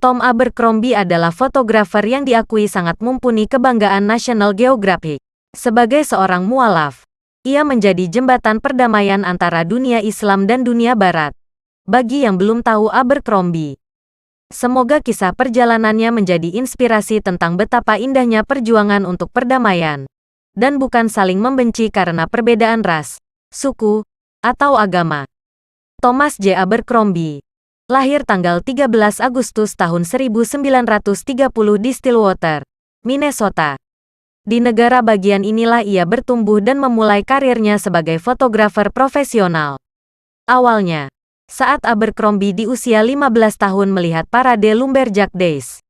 Tom Abercrombie adalah fotografer yang diakui sangat mumpuni kebanggaan National Geographic. Sebagai seorang mualaf, ia menjadi jembatan perdamaian antara dunia Islam dan dunia Barat. Bagi yang belum tahu Abercrombie, semoga kisah perjalanannya menjadi inspirasi tentang betapa indahnya perjuangan untuk perdamaian, dan bukan saling membenci karena perbedaan ras, suku, atau agama. Thomas J. Abercrombie lahir tanggal 13 Agustus tahun 1930 di Stillwater, Minnesota. Di negara bagian inilah ia bertumbuh dan memulai karirnya sebagai fotografer profesional. Awalnya, saat Abercrombie di usia 15 tahun melihat parade Lumberjack Days,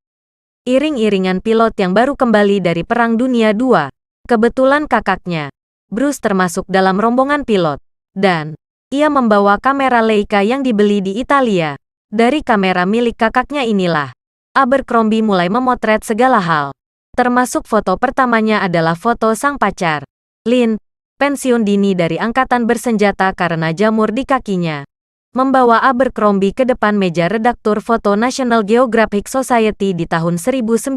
iring-iringan pilot yang baru kembali dari Perang Dunia II. Kebetulan kakaknya, Bruce, termasuk dalam rombongan pilot, dan ia membawa kamera Leica yang dibeli di Italia. Dari kamera milik kakaknya inilah, Abercrombie mulai memotret segala hal. Termasuk foto pertamanya adalah foto sang pacar, Lynn, pensiun dini dari angkatan bersenjata karena jamur di kakinya. Membawa Abercrombie ke depan meja redaktur foto National Geographic Society di tahun 1956.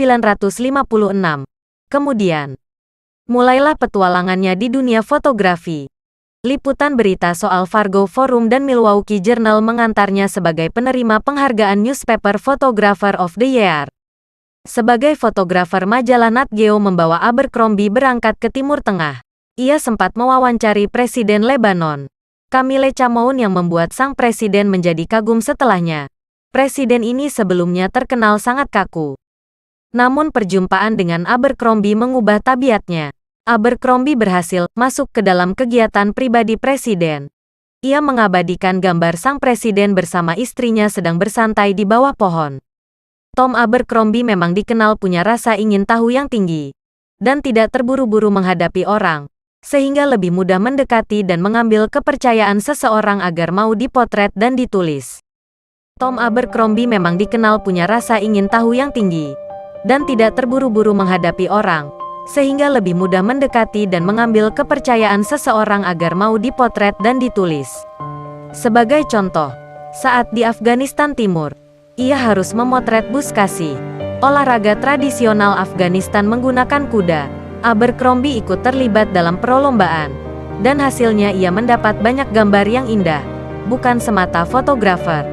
Kemudian, mulailah petualangannya di dunia fotografi. Liputan berita soal Fargo Forum dan Milwaukee Journal mengantarnya sebagai penerima penghargaan Newspaper Photographer of the Year. Sebagai fotografer majalah Nat Geo membawa Abercrombie berangkat ke Timur Tengah. Ia sempat mewawancari Presiden Lebanon, Camille Chamoun, yang membuat sang presiden menjadi kagum setelahnya. Presiden ini sebelumnya terkenal sangat kaku. Namun perjumpaan dengan Abercrombie mengubah tabiatnya. Abercrombie berhasil masuk ke dalam kegiatan pribadi presiden. Ia mengabadikan gambar sang presiden bersama istrinya sedang bersantai di bawah pohon. Tom Abercrombie memang dikenal punya rasa ingin tahu yang tinggi, dan tidak terburu-buru menghadapi orang, sehingga lebih mudah mendekati dan mengambil kepercayaan seseorang agar mau dipotret dan ditulis. Tom Abercrombie memang dikenal punya rasa ingin tahu yang tinggi, dan tidak terburu-buru menghadapi orang, sehingga lebih mudah mendekati dan mengambil kepercayaan seseorang agar mau dipotret dan ditulis. Sebagai contoh, saat di Afghanistan Timur, ia harus memotret buskasi, olahraga tradisional Afghanistan menggunakan kuda. Abercrombie ikut terlibat dalam perlombaan, dan hasilnya ia mendapat banyak gambar yang indah, bukan semata fotografer.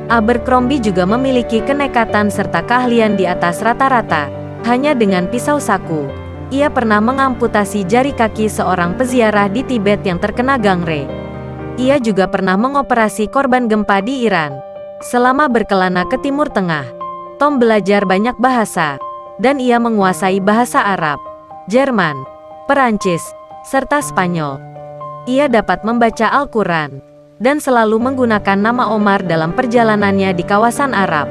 Abercrombie juga memiliki kenekatan serta keahlian di atas rata-rata. Hanya dengan pisau saku, ia pernah mengamputasi jari kaki seorang peziarah di Tibet yang terkena gangre. Ia juga pernah mengoperasi korban gempa di Iran. Selama berkelana ke Timur Tengah, Tom belajar banyak bahasa, dan ia menguasai bahasa Arab, Jerman, Perancis, serta Spanyol. Ia dapat membaca Al-Quran, dan selalu menggunakan nama Omar dalam perjalanannya di kawasan Arab.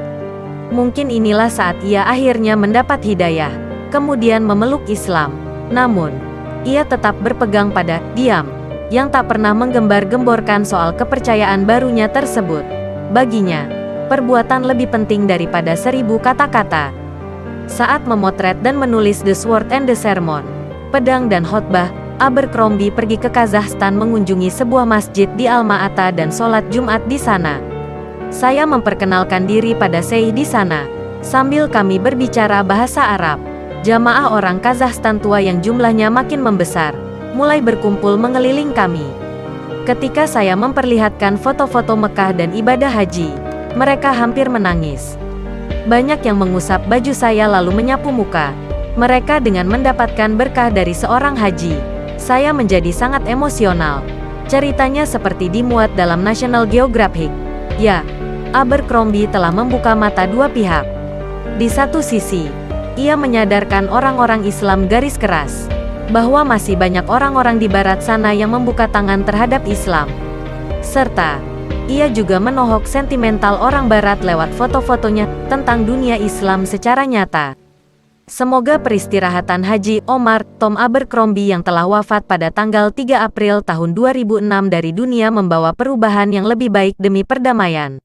Mungkin inilah saat ia akhirnya mendapat hidayah, kemudian memeluk Islam. Namun, ia tetap berpegang pada diam, yang tak pernah menggembar-gemborkan soal kepercayaan barunya tersebut. Baginya, perbuatan lebih penting daripada 1000 kata-kata. Saat memotret dan menulis The Sword and the Sermon, Pedang dan Khotbah, Abercrombie pergi ke Kazakhstan mengunjungi sebuah masjid di Alma-Ata dan sholat Jumat di sana. Saya memperkenalkan diri pada Syekh di sana, sambil kami berbicara bahasa Arab. Jamaah orang Kazakhstan tua yang jumlahnya makin membesar, mulai berkumpul mengeliling kami. Ketika saya memperlihatkan foto-foto Mekah dan ibadah haji, mereka hampir menangis. Banyak yang mengusap baju saya lalu menyapu muka mereka dengan mendapatkan berkah dari seorang haji. Saya menjadi sangat emosional. Ceritanya seperti dimuat dalam National Geographic. Ya, Abercrombie telah membuka mata dua pihak. Di satu sisi, ia menyadarkan orang-orang Islam garis keras, bahwa masih banyak orang-orang di barat sana yang membuka tangan terhadap Islam. Serta, ia juga menohok sentimental orang barat lewat foto-fotonya tentang dunia Islam secara nyata. Semoga peristirahatan Haji Omar Tom Abercrombie yang telah wafat pada tanggal 3 April tahun 2006 dari dunia membawa perubahan yang lebih baik demi perdamaian.